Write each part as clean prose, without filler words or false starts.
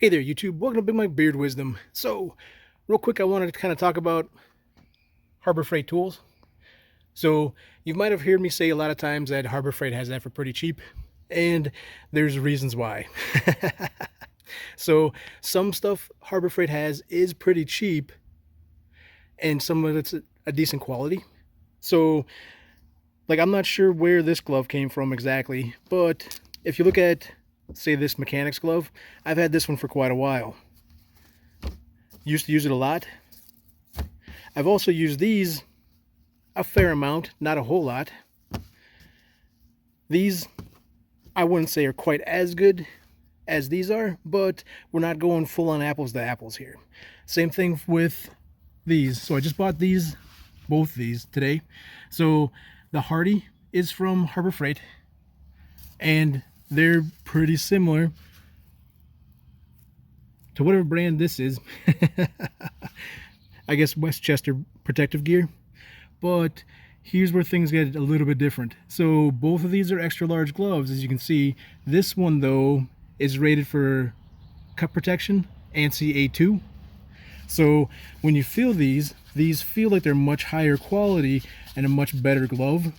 Hey there, YouTube. Welcome to Big Mike Beard Wisdom. So, real quick, I wanted to kind of talk about Harbor Freight tools. So, you might have heard me say a lot of times that Harbor Freight has that for pretty cheap, and there's reasons why. So, some stuff Harbor Freight has is pretty cheap, and some of it's a decent quality. So, like, I'm not sure where this glove came from exactly, but if you look at, say, this mechanic's glove, I've had this one for quite a while. Used to use it a lot. I've also used these a fair amount, not a whole lot. These, I wouldn't say are quite as good as these are, but we're not going full on apples to apples here. Same thing with these. So I just bought these, both these today. So the Hardy is from Harbor Freight, and they're pretty similar to whatever brand this is. I guess Westchester protective gear. But here's where things get a little bit different. So both of these are extra large gloves, as you can see. This one though is rated for cut protection, ANSI A2. So when you feel these feel like they're much higher quality and a much better glove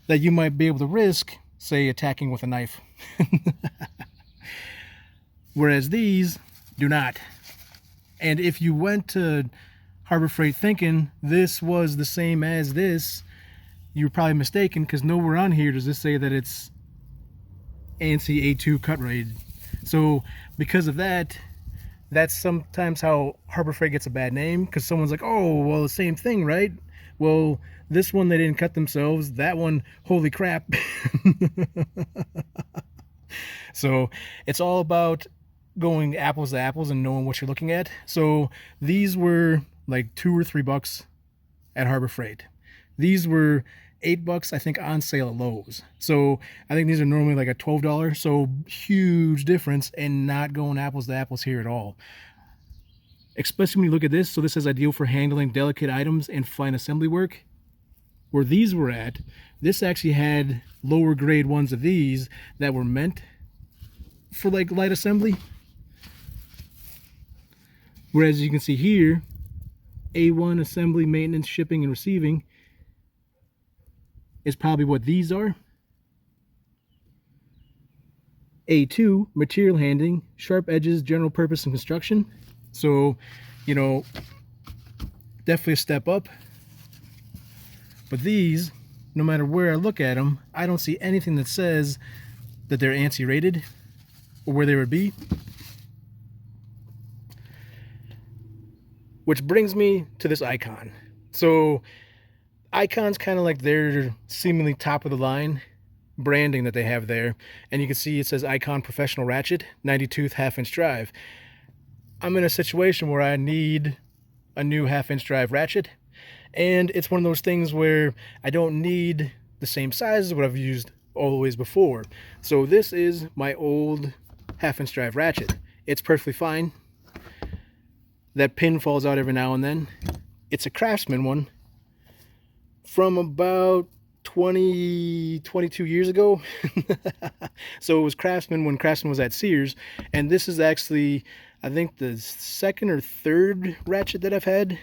that you might be able to risk, say, attacking with a knife. Whereas these do not. And if you went to Harbor Freight thinking this was the same as this, you're probably mistaken, because nowhere on here does this say that it's ANSI A2 cut rated. So because of that, that's sometimes how Harbor Freight gets a bad name, because someone's like, oh, well, the same thing, right? Well, this one they didn't cut themselves. That one, holy crap. So it's all about going apples to apples and knowing what you're looking at. So these were like $2 or $3 at Harbor Freight. These were $8, I think, on sale at Lowe's. So I think these are normally like a $12. So huge difference, and not going apples to apples here at all. Especially when you look at this. So this is ideal for handling delicate items and fine assembly work. Where these were at, this actually had lower grade ones of these that were meant for like light assembly. Whereas you can see here, A1 assembly, maintenance, shipping, and receiving is probably what these are. A2, material handling, sharp edges, general purpose, and construction. So, you know, definitely a step up. But these, no matter where I look at them, I don't see anything that says that they're ANSI rated or where they would be. Which brings me to this icon. So icon's kind of like their seemingly top of the line branding that they have there. And you can see it says Icon Professional Ratchet, 90-tooth half-inch drive. I'm in a situation where I need a new half-inch drive ratchet. And it's one of those things where I don't need the same size as what I've used always before. So this is my old half-inch drive ratchet. It's perfectly fine. That pin falls out every now and then. It's a Craftsman one from about 22 years ago. So it was Craftsman when Craftsman was at Sears. And this is actually, I think, the second or third ratchet that I've had.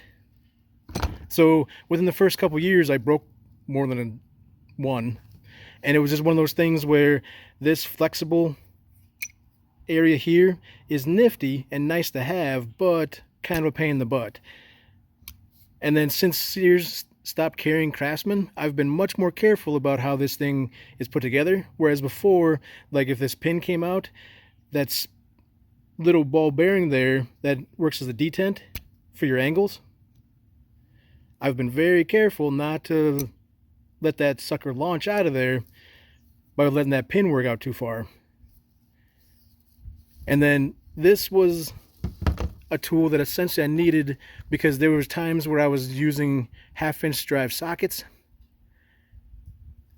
So within the first couple years, I broke more than one. And it was just one of those things where this flexible area here is nifty and nice to have, but kind of a pain in the butt. And then since Sears stopped carrying Craftsman, I've been much more careful about how this thing is put together. Whereas before, like if this pin came out, that's little ball bearing there that works as a detent for your angles. I've been very careful not to let that sucker launch out of there by letting that pin work out too far. And then this was a tool that essentially I needed because there was times where I was using half-inch drive sockets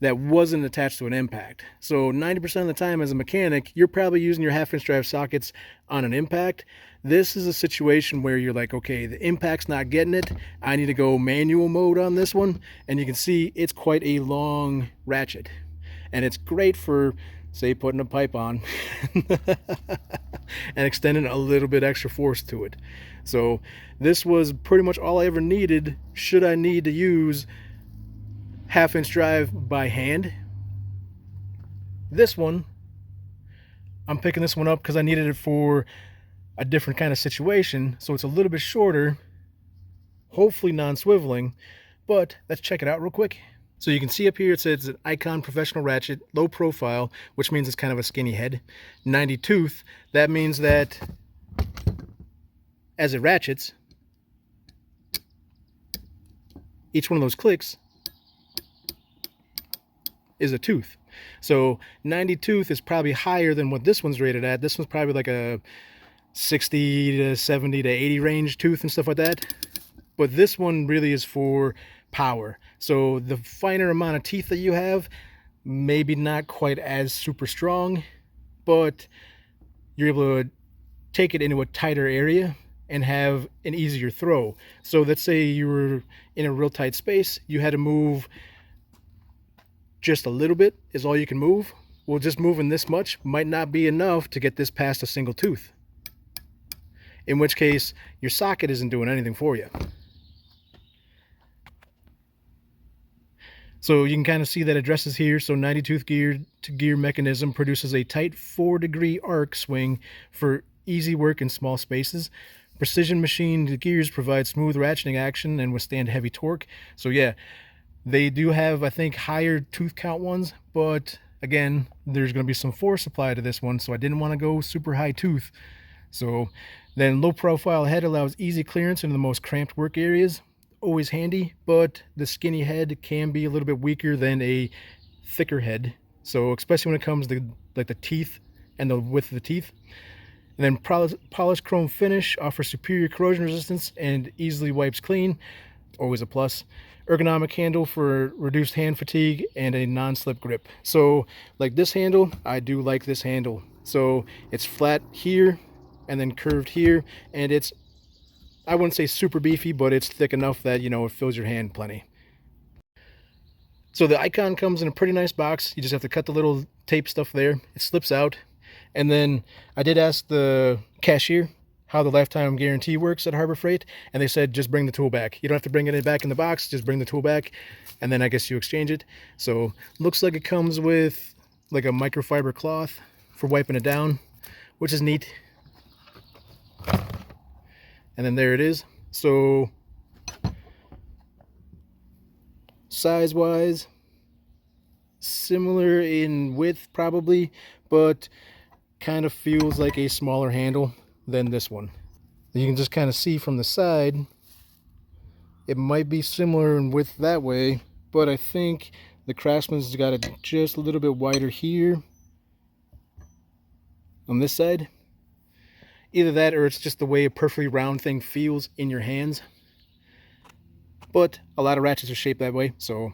that wasn't attached to an impact. So 90% of the time as a mechanic, you're probably using your half-inch drive sockets on an impact. This is a situation where you're like, okay, the impact's not getting it. I need to go manual mode on this one. And you can see it's quite a long ratchet. And it's great for say putting a pipe on and extending a little bit extra force to it. So this was pretty much all I ever needed should I need to use half-inch drive by hand. This one, I'm picking this one up because I needed it for a different kind of situation, so it's a little bit shorter, hopefully non-swiveling, but let's check it out real quick. So you can see up here it says an Icon Professional Ratchet, low profile, which means it's kind of a skinny head. 90 tooth, that means that as it ratchets, each one of those clicks is a tooth. So 90 tooth is probably higher than what this one's rated at. This one's probably like a 60 to 70 to 80 range tooth and stuff like that. But this one really is for power. So the finer amount of teeth that you have, maybe not quite as super strong, but you're able to take it into a tighter area and have an easier throw. So let's say you were in a real tight space, you had to move just a little bit is all you can move. Well, just moving this much might not be enough to get this past a single tooth, in which case your socket isn't doing anything for you. So you can kind of see that addresses here. So 90 tooth gear to gear mechanism produces a tight 4-degree arc swing for easy work in small spaces. Precision machined gears provide smooth ratcheting action and withstand heavy torque. So yeah, they do have, I think, higher tooth count ones, but again, there's going to be some force applied to this one, so I didn't want to go super high tooth. So then low profile head allows easy clearance into the most cramped work areas. Always handy, but the skinny head can be a little bit weaker than a thicker head. So especially when it comes to like the teeth and the width of the teeth. And then polished chrome finish offers superior corrosion resistance and easily wipes clean. Always a plus. Ergonomic handle for reduced hand fatigue and a non-slip grip. So like this handle, I do like this handle. So it's flat here and then curved here, and it's, I wouldn't say super beefy, but it's thick enough that, you know, it fills your hand plenty. So the Icon comes in a pretty nice box. You just have to cut the little tape stuff there. It slips out. And then I did ask the cashier how the lifetime guarantee works at Harbor Freight, and they said just bring the tool back. You don't have to bring it back in the box, just bring the tool back, and then I guess you exchange it. So looks like it comes with like a microfiber cloth for wiping it down, which is neat. And then there it is. So size wise, similar in width probably, but kind of feels like a smaller handle than this one. You can just kind of see from the side, it might be similar in width that way, but I think the Craftsman's got it just a little bit wider here on this side. Either that or it's just the way a perfectly round thing feels in your hands. But a lot of ratchets are shaped that way, so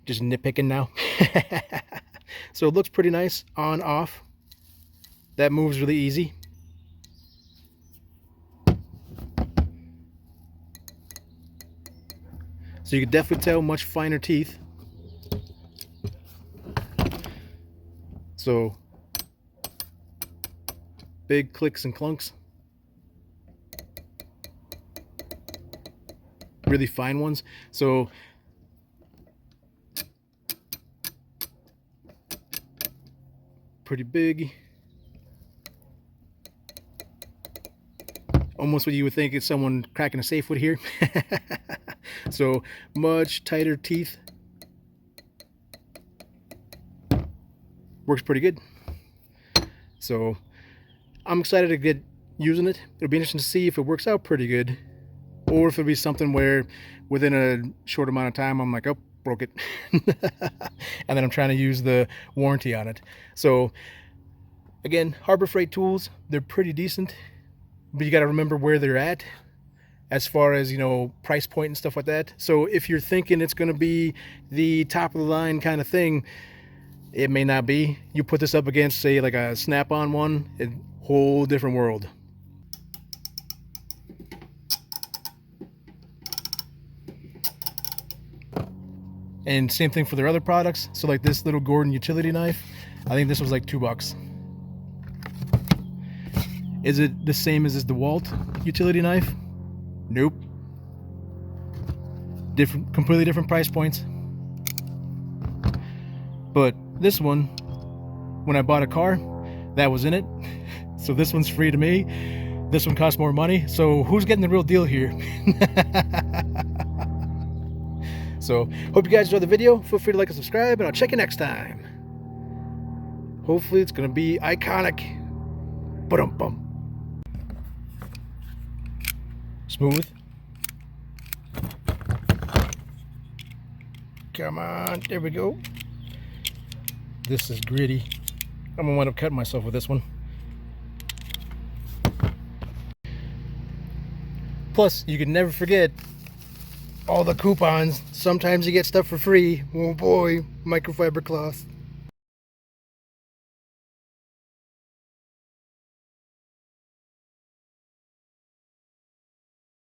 just nitpicking now. So it looks pretty nice on off. That moves really easy. So you can definitely tell much finer teeth. So big clicks and clunks. Really fine ones. So pretty big. Almost what you would think is someone cracking a safe would hear. So much tighter teeth. Works pretty good. So I'm excited to get using it. It'll be interesting to see if it works out pretty good, or if it'll be something where within a short amount of time I'm like, oh, broke it. And then I'm trying to use the warranty on it. So again, Harbor Freight tools, they're pretty decent, but you got to remember where they're at as far as, you know, price point and stuff like that. So if you're thinking it's going to be the top of the line kind of thing, it may not be. You put this up against, say, like a Snap-on one, a whole different world. And same thing for their other products. So like this little Gordon utility knife, I think this was like $2. Is it the same as this DeWalt utility knife? Nope. Completely different price points. But this one, when I bought a car, that was in it. So this one's free to me. This one costs more money. So who's getting the real deal here? So hope you guys enjoyed the video. Feel free to like and subscribe, and I'll check you next time. Hopefully it's gonna be iconic. Ba-dum-bum. Smooth. Come on, there we go. This is gritty. I'm gonna wind up cutting myself with this one. Plus, you can never forget all the coupons. Sometimes you get stuff for free. Oh boy, microfiber cloth.